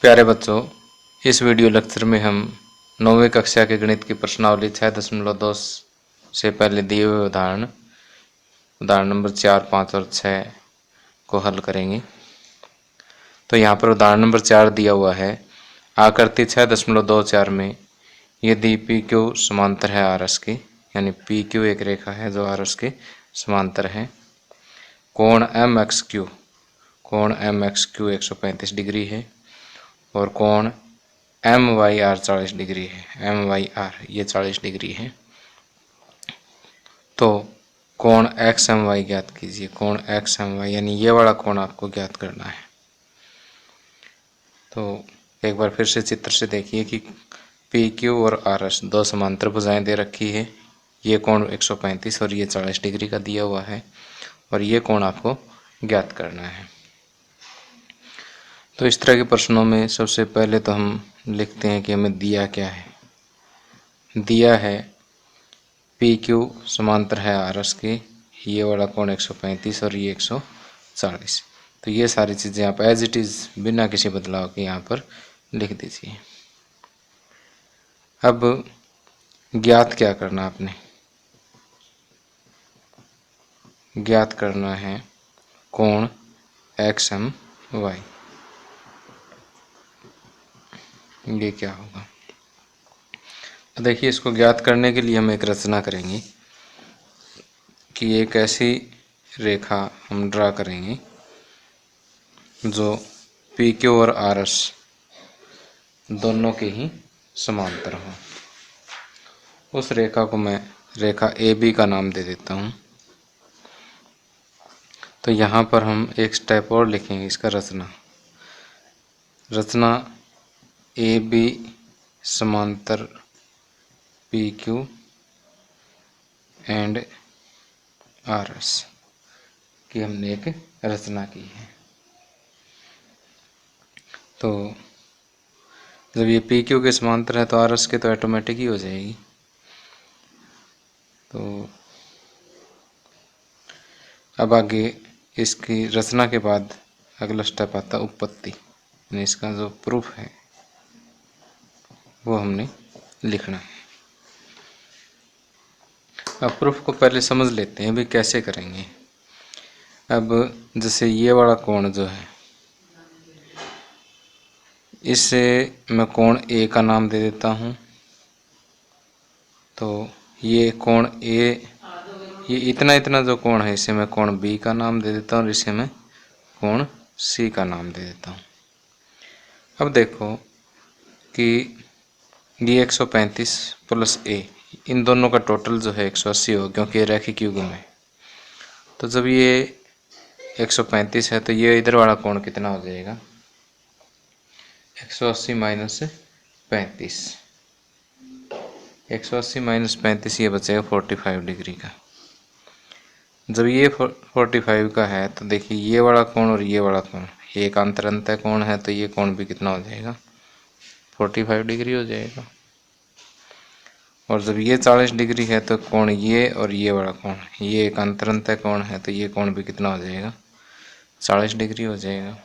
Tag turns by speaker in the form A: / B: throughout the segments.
A: प्यारे बच्चों, इस वीडियो लेक्चर में हम 9वीं कक्षा के गणित की प्रश्नावली 6.2 से पहले दिए हुए उदाहरण नंबर 4, 5 और 6 को हल करेंगे। तो यहाँ पर उदाहरण नंबर 4 दिया हुआ है। आकृति 6.24 में यदि पी क्यू समांतर है आर एस के, यानी पी क्यू एक रेखा है जो आर एस के समांतर है। कोण एम एक्स क्यू 135 डिग्री है और कोण एम वाई आर 40 डिग्री है। एम वाई आर ये 40 डिग्री है। तो कोण एक्स एम वाई ज्ञात कीजिए। कोण एक्स एम वाई यानी ये वाला कोण आपको ज्ञात करना है। तो एक बार फिर से चित्र से देखिए कि पी क्यू और आर एस दो समांतर भुजाएं दे रखी है। ये कोण 135 और ये 40 डिग्री का दिया हुआ है और ये कोण आपको ज्ञात करना है। तो इस तरह के प्रश्नों में सबसे पहले तो हम लिखते हैं कि हमें दिया क्या है। दिया है पी क्यू समांतर है आर एस के, ये वाला कोण 135 और ये 140। तो ये सारी चीज़ें आप एज इट इज़ बिना किसी बदलाव के यहाँ पर लिख दीजिए। अब ज्ञात क्या करना आपने, ज्ञात करना है कोण एक्स एम वाई। ये क्या होगा, तो देखिए इसको ज्ञात करने के लिए हम एक रचना करेंगे कि एक ऐसी रेखा हम ड्रा करेंगे जो पी क्यू और आर एस दोनों के ही समांतर हो। उस रेखा को मैं रेखा ए बी का नाम दे देता हूँ। तो यहाँ पर हम एक स्टेप और लिखेंगे इसका रचना ए बी समांतर P Q and R S की हमने एक रचना की है। तो जब ये पी क्यू के समांतर है तो आर एस के तो ऑटोमेटिक ही हो जाएगी। तो अब आगे इसकी रचना के बाद अगला स्टेप आता है उत्पत्ति, यानी इसका जो प्रूफ है वो हमने लिखना है। अब प्रूफ को पहले समझ लेते हैं भी कैसे करेंगे। अब जैसे ये वाला कोण जो है, इसे मैं कोण ए का नाम दे देता हूँ। तो ये कोण ए, ये इतना जो कोण है इसे मैं कोण बी का नाम दे देता हूँ और इसे मैं कोण सी का नाम दे देता हूँ। अब देखो कि ये 135 प्लस ए, इन दोनों का टोटल जो है 180 हो, क्योंकि ये रैखिक युग्म है। तो जब ये 135 है तो ये इधर वाला कोण कितना हो जाएगा, 180 माइनस 35। 180 माइनस 35 ये बचेगा 45 डिग्री का। जब ये 45 का है तो देखिए ये वाला कोण और ये वाला कोण एक अंतरंतः कोण है, तो ये कोण भी कितना हो जाएगा, 45 डिग्री हो जाएगा। और जब ये 40 डिग्री है तो कोण ये और ये वाला कोण ये एक अंतरंतः कोण है, तो ये कोण भी कितना हो जाएगा, 40 डिग्री हो जाएगा।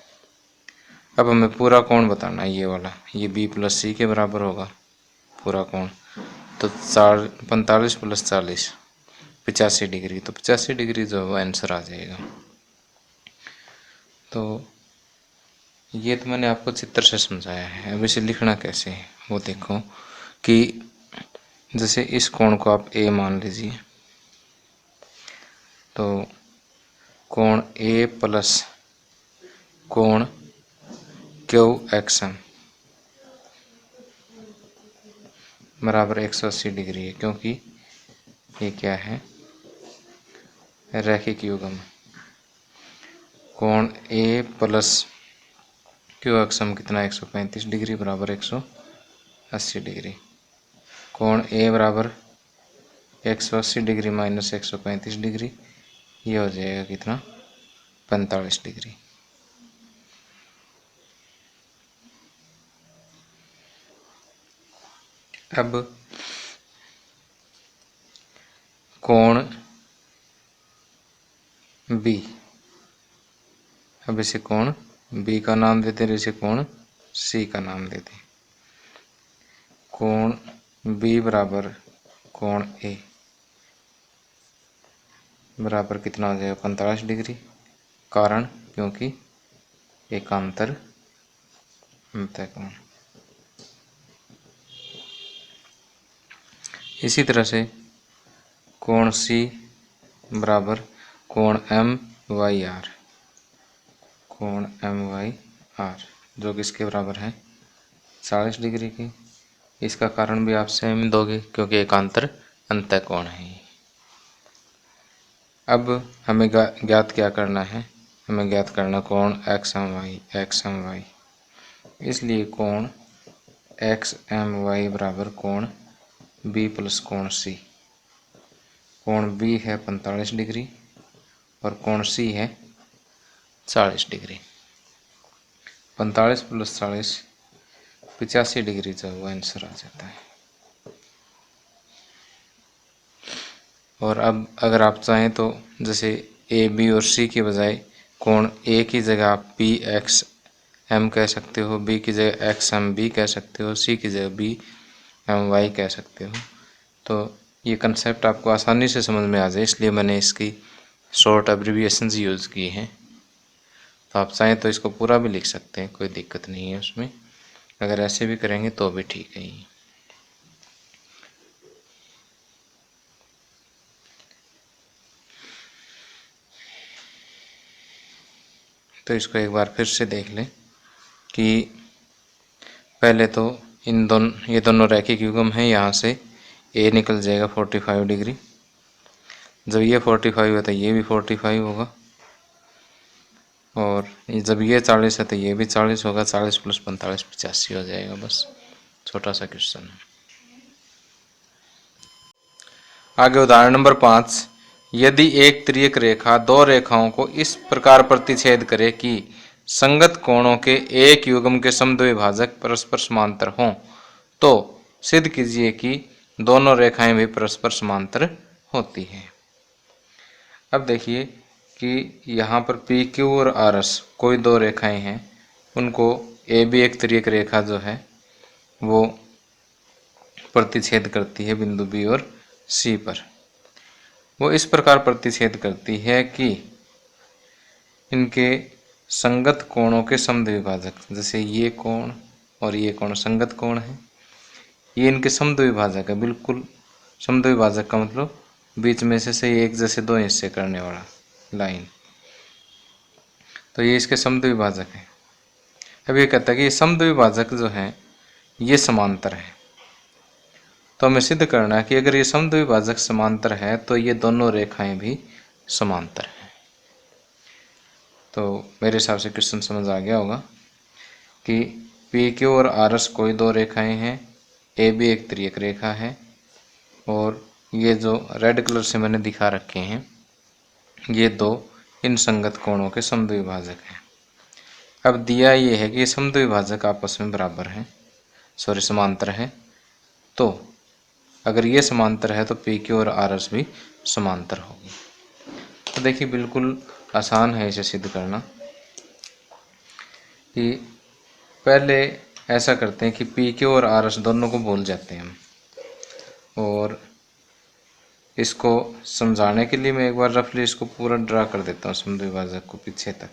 A: अब हमें पूरा कोण बताना है, ये वाला ये बी प्लस सी के बराबर होगा पूरा कोण। तो 45 प्लस 40 85 डिग्री, तो 85 डिग्री जो है आंसर आ जाएगा। तो ये तो मैंने आपको चित्र से समझाया है। अब इसे लिखना कैसे है वो देखो कि जैसे इस कोण को आप ए मान लीजिए, तो कोण ए प्लस कोण क्यू एक्स एम बराबर 180 डिग्री है, क्योंकि ये क्या है, रैखिक युग्म। कोण ए प्लस क्यू एक्स एम कितना 135 डिग्री बराबर 180 डिग्री। कोण ए बराबर 180 डिग्री माइनस 135 डिग्री, ये हो जाएगा कितना, 45 डिग्री। अब कोण बी, अब इसे कोण बी का नाम देते हैं, इसे कोण सी का नाम दे दें। कोण बी बराबर कोण ए बराबर कितना हो जाएगा 45 डिग्री। कारण क्योंकि एकांतर अंतःकोण। इसी तरह से कोण सी बराबर कोण एम वाई आर, कोण एम वाई आर जो कि इसके बराबर है 40 डिग्री की। इसका कारण भी आप सेम दोगे क्योंकि एकांतर अंतःकोण है। अब हमें ज्ञात क्या करना है, हमें ज्ञात करना कोण X M Y, X M Y. इसलिए कोण एक्स एम वाई बराबर कोण बी प्लस कोण सी। कोण बी है 45 डिग्री और कोण सी है 40 डिग्री। 45 प्लस 40 85 डिग्री का वो आंसर आ जाता है। और अब अगर आप चाहें तो जैसे ए बी और सी की बजाय कोण ए की जगह आप पी एक्स एम कह सकते हो, बी की जगह एक्स एम बी कह सकते हो, सी की जगह बी एम वाई कह सकते हो। तो ये कंसेप्ट आपको आसानी से समझ में आ जाए इसलिए मैंने इसकी शॉर्ट एब्रीविएशंस यूज़ की हैं। तो आप चाहें तो इसको पूरा भी लिख सकते हैं, कोई दिक्कत नहीं है उसमें। अगर ऐसे भी करेंगे तो भी ठीक है। तो इसको एक बार फिर से देख लें कि पहले तो ये दोनों रैखिक युग्म हैं। यहाँ से ए निकल जाएगा 45 डिग्री। जब ये 45 है तो ये भी 45 होगा, और जब ये 40 है तो ये भी 40 होगा। 40 प्लस 45 85 हो जाएगा। बस छोटा सा क्वेश्चन है। आगे उदाहरण नंबर 5। यदि एक तिर्यक रेखा दो रेखाओं को इस प्रकार प्रतिच्छेद करे कि संगत कोणों के एक युग्म के समद्विभाजक परस्पर समांतर हों, तो सिद्ध कीजिए कि दोनों रेखाएं भी परस्पर समांतर होती हैं। अब देखिए कि यहाँ पर पी क्यू और आर एस कोई दो रेखाएं हैं, उनको ए बी एक तिर्यक रेखा जो है वो प्रतिच्छेद करती है बिंदु बी और सी पर। वो इस प्रकार प्रतिच्छेद करती है कि इनके संगत कोणों के समद्विभाजक, जैसे ये कोण और ये कोण संगत कोण है, ये इनके समद्विभाजक है। बिल्कुल समद्विभाजक का मतलब बीच में से एक जैसे दो हिस्से करने वाला लाइन, तो ये इसके समद्विभाजक है। अब ये कहता है कि ये समद्विभाजक जो है ये समांतर है। तो हमें सिद्ध करना है कि अगर ये समद्विभाजक समांतर है तो ये दोनों रेखाएं भी समांतर हैं। तो मेरे हिसाब से क्वेश्चन समझ आ गया होगा कि पी क्यू और आर एस कोई दो रेखाएं हैं, ए बी एक तिर्यक रेखा है, और ये जो रेड कलर से मैंने दिखा रखे हैं ये दो इन संगत कोणों के समद्विभाजक हैं। अब दिया ये है कि ये समद्विभाजक आपस में बराबर हैं, समांतर है। तो अगर ये समांतर है तो पी क्यू और आर एस भी समांतर होगी। तो देखिए बिल्कुल आसान है इसे सिद्ध करना। कि पहले ऐसा करते हैं कि पी क्यू और आर एस दोनों को भूल जाते हैं हम, और इसको समझाने के लिए मैं एक बार रफली इसको पूरा ड्रा कर देता हूँ समद्विभाजक को पीछे तक।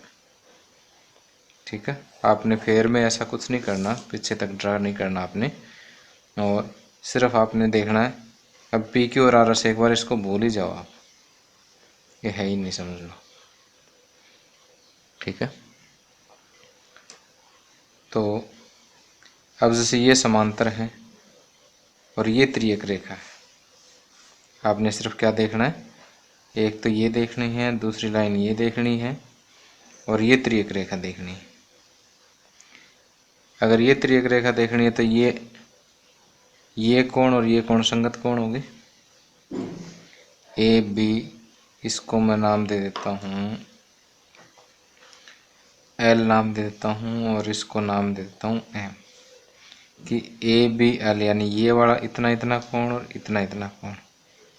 A: ठीक है, आपने फेयर में ऐसा कुछ नहीं करना, पीछे तक ड्रा नहीं करना आपने, और सिर्फ आपने देखना है। अब पी क्यू और आर एस एक बार इसको भूल ही जाओ आप, ये है ही नहीं, समझ लो। ठीक है, तो अब जैसे ये समांतर है और ये तिर्यक रेखा है, आपने सिर्फ क्या देखना है, एक तो ये देखनी है, दूसरी लाइन ये देखनी है, और ये तिर्यक रेखा देखनी है। अगर ये तिर्यक रेखा देखनी है तो ये कोण और ये कोण संगत कोण होंगे। ए बी, इसको मैं नाम दे देता हूँ एल नाम दे देता हूँ, और इसको नाम दे देता हूँ एम, कि ए बी एल यानी ये वाला इतना इतना कोण और इतना इतना कोण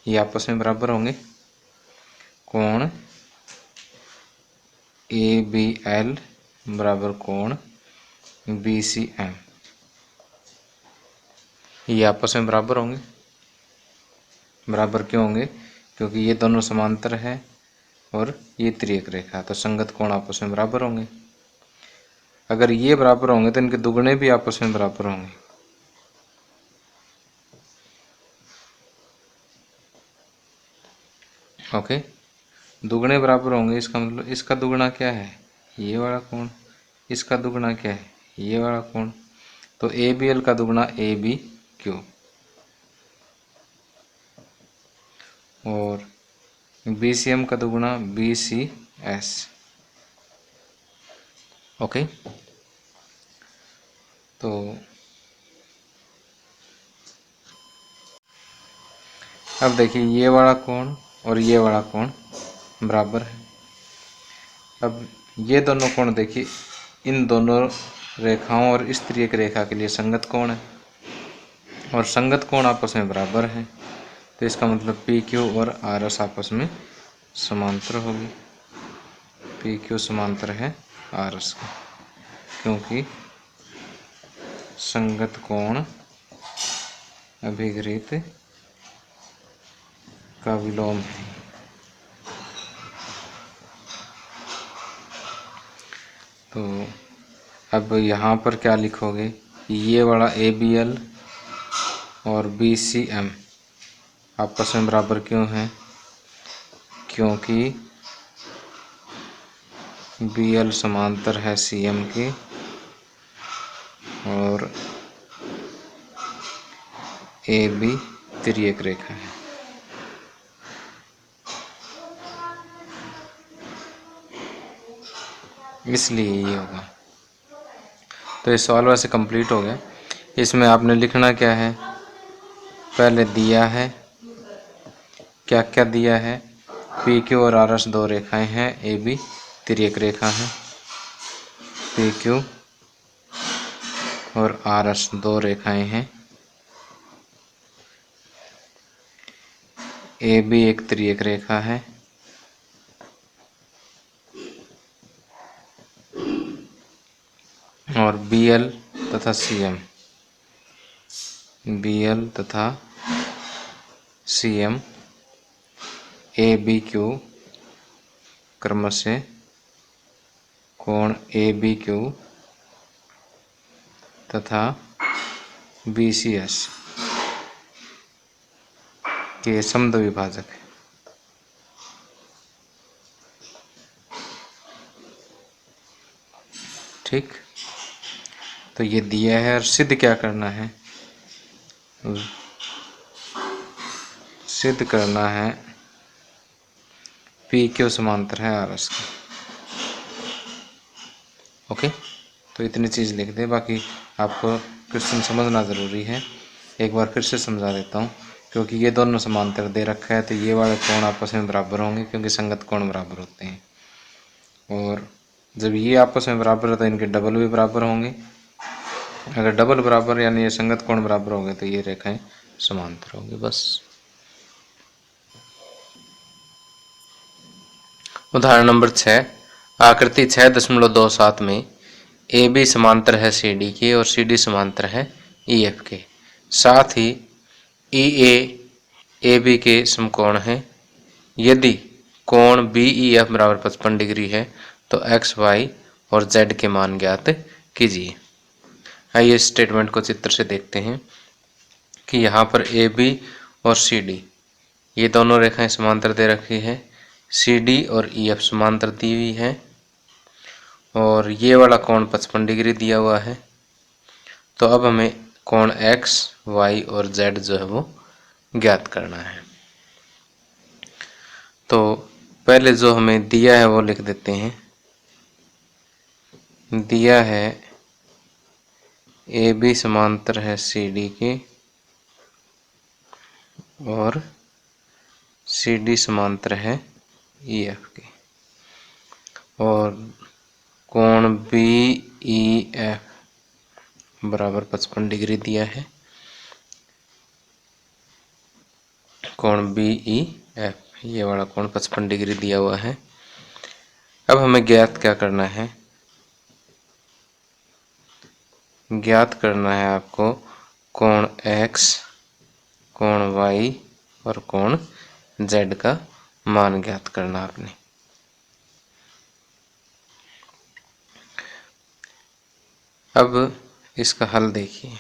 A: ये आपस में बराबर होंगे। कोण ए बी एल बराबर कोण BCM, ये आपस में बराबर होंगे। बराबर क्यों होंगे? क्योंकि ये दोनों समांतर है और ये तिर्यक रेखा, तो संगत कोण आपस में बराबर होंगे। अगर ये बराबर होंगे तो इनके दुगने भी आपस में बराबर होंगे। ओके, दुगने बराबर होंगे, इसका मतलब इसका दुगना क्या है? ये वाला कोण। इसका दुगना क्या है? ये वाला कोण। तो ABL का दुगना ABQ और BCM का दुगना BCS। ओके, तो अब देखिए ये वाला कोण और ये वाला कोण बराबर है। अब ये दोनों कोण देखिए, इन दोनों रेखाओं और इस तिर्यक रेखा के लिए संगत कोण है और संगत कोण आपस में बराबर है, तो इसका मतलब PQ और RS आपस में समांतर होगी। PQ समांतर है RS का, क्योंकि संगत कोण अभिघ्रित का विलोम है। तो अब यहाँ पर क्या लिखोगे? ये वाला ABL और BCM आपस में बराबर क्यों है? क्योंकि BL समांतर है CM के और AB तिर्यक रेखा है। इसलिए ये होगा। तो ये सवाल वैसे कंप्लीट हो गया। इसमें आपने लिखना क्या है? पहले दिया है, क्या क्या दिया है? PQ और RS दो रेखाएं हैं, AB तिर्यक रेखा है। PQ और RS दो रेखाएं हैं, AB एक तिर्यक रेखा है और BL तथा CM ABQ क्रमशः कोण ABQ तथा BCS के समद्विभाजक है। ठीक, तो ये दिया है और सिद्ध क्या करना है? सिद्ध करना है PQ समांतर है RS का। ओके, तो इतनी चीज़ लिख दे, बाकी आपको क्वेश्चन समझना ज़रूरी है। एक बार फिर से समझा देता हूँ, क्योंकि ये दोनों समांतर दे रखा है, तो ये वाले कोण आपस में बराबर होंगे, क्योंकि संगत कोण बराबर होते हैं। और जब ये आपस में बराबर है तो इनके डबल भी बराबर होंगे। अगर डबल बराबर यानी ये संगत कोण बराबर होंगे तो ये रेखाएं समांतर होंगी। बस। उदाहरण नंबर 6, आकृति 6.27 में AB समांतर है CD के और CD समांतर है EF के, साथ ही EA AB के समकोण है। यदि कोण BEF बराबर 55 डिग्री है तो X, Y और Z के मान ज्ञात कीजिए। आइए इस स्टेटमेंट को चित्र से देखते हैं कि यहाँ पर AB और CD ये दोनों रेखाएं समांतर दे रखी है, CD और EF समांतर दी हुई है और ये वाला कोण 55 डिग्री दिया हुआ है। तो अब हमें कोण X, Y और Z जो है वो ज्ञात करना है। तो पहले जो हमें दिया है वो लिख देते हैं। दिया है AB समांतर है CD के और CD समांतर है EF के और कोण BEF बराबर 55 डिग्री दिया है। कोण BEF ये वाला कोण 55 डिग्री दिया हुआ है। अब हमें ज्ञात क्या करना है? ज्ञात करना है आपको कोण x, कोण y और कोण z का मान ज्ञात करना आपने। अब इसका हल देखिए।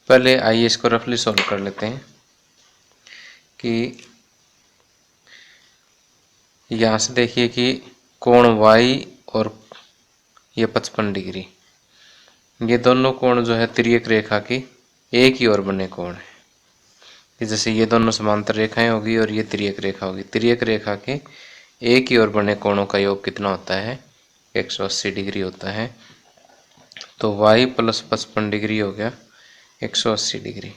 A: पहले आइए इसको रफली सॉल्व कर लेते हैं कि यहाँ से देखिए कि कोण y और ये 55 डिग्री, ये दोनों कोण जो है तिर्यक रेखा की एक ही ओर बने कोण है। कि जैसे ये दोनों समांतर रेखाएं होगी और ये तिर्यक रेखा होगी। तिर्यक रेखा के एक ही ओर बने कोणों का योग कितना होता है? 180 डिग्री होता है। तो y प्लस 55 डिग्री हो गया 180 डिग्री।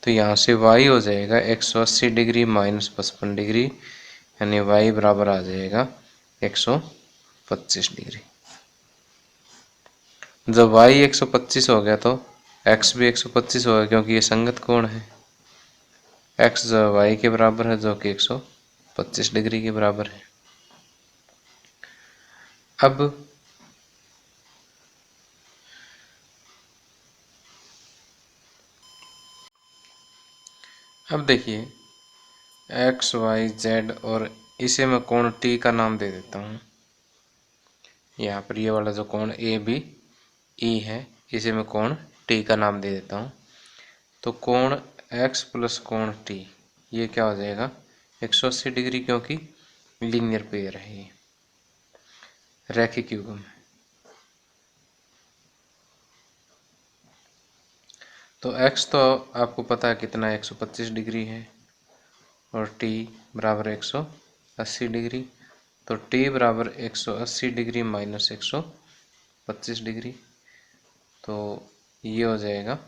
A: तो यहाँ से y हो जाएगा 180 डिग्री माइनस 55 डिग्री, यानी y बराबर आ जाएगा 125 डिग्री। जब y 125 हो गया तो x भी 125 हो गया, क्योंकि ये संगत कोण है। x जो y के बराबर है, जो कि 125 डिग्री के बराबर है। अब देखिए x y z, और इसे मैं कोण t का नाम दे देता हूँ। यहाँ पर ये वाला जो कोण ए बी ई है, इसे मैं कोण t का नाम दे देता हूँ। तो कोण x प्लस कोण t ये क्या हो जाएगा? 180 डिग्री, क्योंकि लीनियर पेयर है, ये रैखिक युग्म है। तो x तो आपको पता है कितना है, 125 डिग्री है, और t बराबर 180 डिग्री। तो t बराबर 180 डिग्री माइनस 125 डिग्री, तो ये हो जाएगा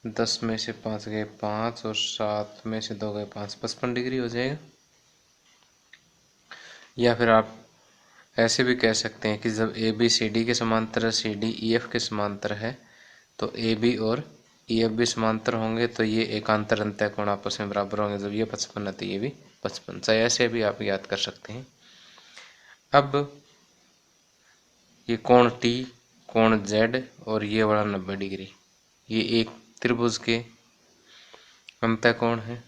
A: 10 में से 5 गए 5 और 7 में से 2 गए 5, 55 डिग्री हो जाएगा। या फिर आप ऐसे भी कह सकते हैं कि जब ए बी सी डी के समांतर है, सी डी ई एफ के समांतर है, तो ए बी और ई एफ भी समांतर होंगे, तो ये एकांतर अंतः कोण आपस में बराबर होंगे। जब ये 55 है तो ये भी 55, चाहे ऐसे भी आप याद कर सकते हैं। अब ये कोण टी, कोण जेड और ये वाला 90 डिग्री, ये एक त्रिभुज के अंतः कोण है,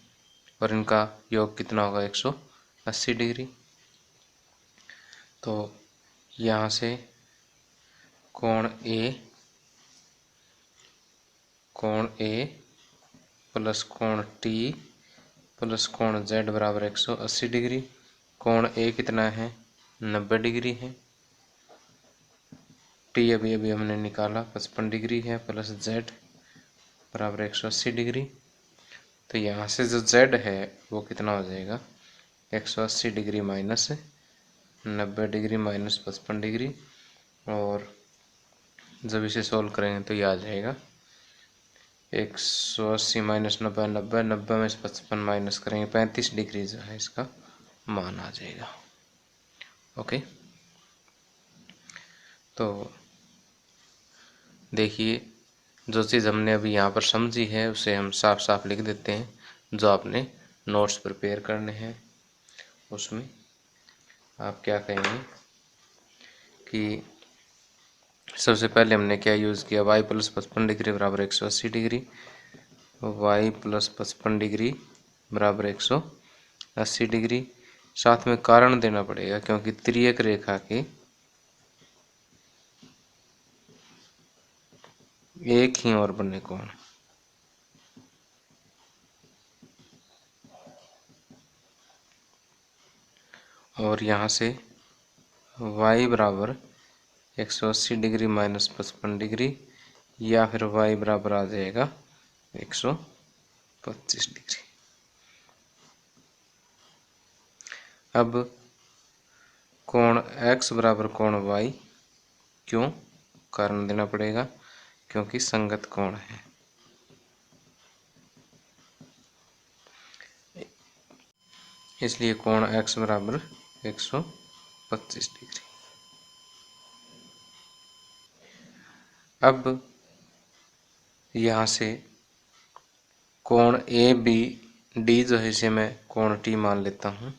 A: और इनका योग कितना होगा? 180 डिग्री। तो यहाँ से कोण ए प्लस कोण टी प्लस कोण जेड बराबर 180 डिग्री। कोण ए कितना है? 90 डिग्री है। टी अभी हमने निकाला 55 डिग्री है, प्लस जेड बराबर 180 डिग्री। तो यहाँ से जो जेड है वो कितना हो जाएगा? 180 degree minus 90 degree minus 55 degree, और जब इसे सोल्व करेंगे तो ये आ जाएगा 180 माइनस 90, 90 में से 55 माइनस करेंगे 35 डिग्री जो है इसका मान आ जाएगा। ओके, तो देखिए जो चीज़ हमने अभी यहाँ पर समझी है उसे हम साफ साफ लिख देते हैं। जो आपने नोट्स प्रिपेयर करने हैं उसमें आप क्या कहेंगे कि सबसे पहले हमने क्या यूज़ किया? y प्लस 55 डिग्री बराबर 180 डिग्री, y प्लस 55 डिग्री बराबर 180 डिग्री। साथ में कारण देना पड़ेगा, क्योंकि तिर्यक रेखा के एक ही ओर बने कोण, और यहाँ से y बराबर 180 डिग्री माइनस 55 डिग्री, या फिर y बराबर आ जाएगा 125 डिग्री। अब कोण x बराबर कोण y, क्यों? कारण देना पड़ेगा, क्योंकि संगत कोण है। इसलिए कोण x बराबर 125 डिग्री। अब यहाँ से कोण ए बी डी जो है इसे मैं कोण टी मान लेता हूँ।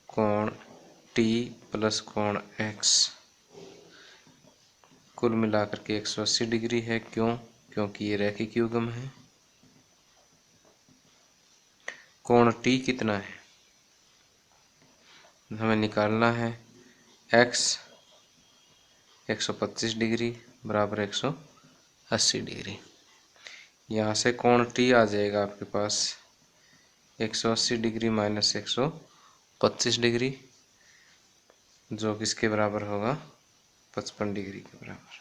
A: कोण टी प्लस कोण एक्स कुल मिलाकर के 180 डिग्री है। क्यों? क्योंकि ये रैखिक युग्म है। कोण टी कितना है हमें निकालना है। एक्स 125 डिग्री बराबर 180 डिग्री। यहाँ से कोण टी आ जाएगा आपके पास 180 डिग्री माइनस 125 डिग्री, जो किसके बराबर होगा 55 डिग्री के बराबर।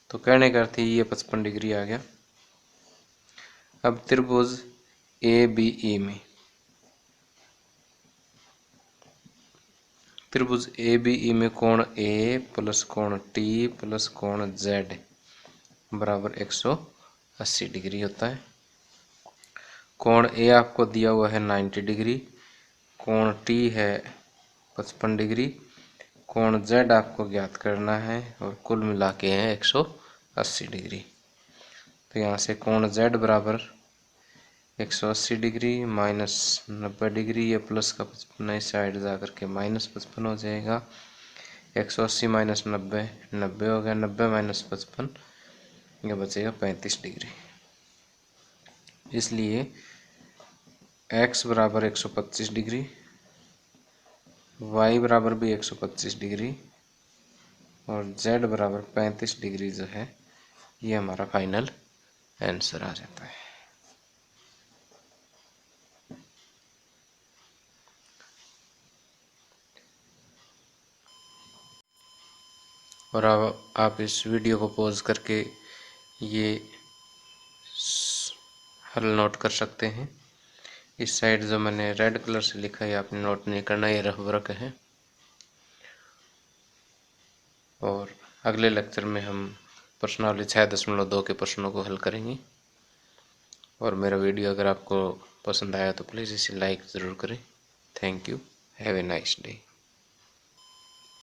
A: तो कहने का अर्थ ये 55 डिग्री आ गया। अब त्रिभुज ए बी ई में त्रिभुज ए बी ई में कोण ए प्लस कोण टी प्लस कोण जेड बराबर 180 डिग्री होता है। कोण ए आपको दिया हुआ है 90 डिग्री, कोण टी है 55 डिग्री, कोण जेड आपको ज्ञात करना है और कुल मिला के हैं 180 डिग्री। तो यहाँ से कोण जेड बराबर 180 डिग्री माइनस 90 डिग्री, ये प्लस का 55 इस साइड जा करके माइनस 55 हो जाएगा। 180 माइनस 90 90 हो गया, 90 माइनस 55 ये बचेगा 35 डिग्री। इसलिए x बराबर 125 डिग्री, y बराबर भी 125 डिग्री और z बराबर 35 डिग्री जो है ये हमारा फाइनल आंसर आ जाता है। और अब आप इस वीडियो को पॉज करके ये हल नोट कर सकते हैं। इस साइड जो मैंने रेड कलर से लिखा है आपने नोट नहीं करना, ये रफ वर्क है। और अगले लेक्चर में हम प्रश्नावली 6.2 के प्रश्नों को हल करेंगे। और मेरा वीडियो अगर आपको पसंद आया तो प्लीज़ इसे लाइक ज़रूर करें। Thank you. Have a nice day.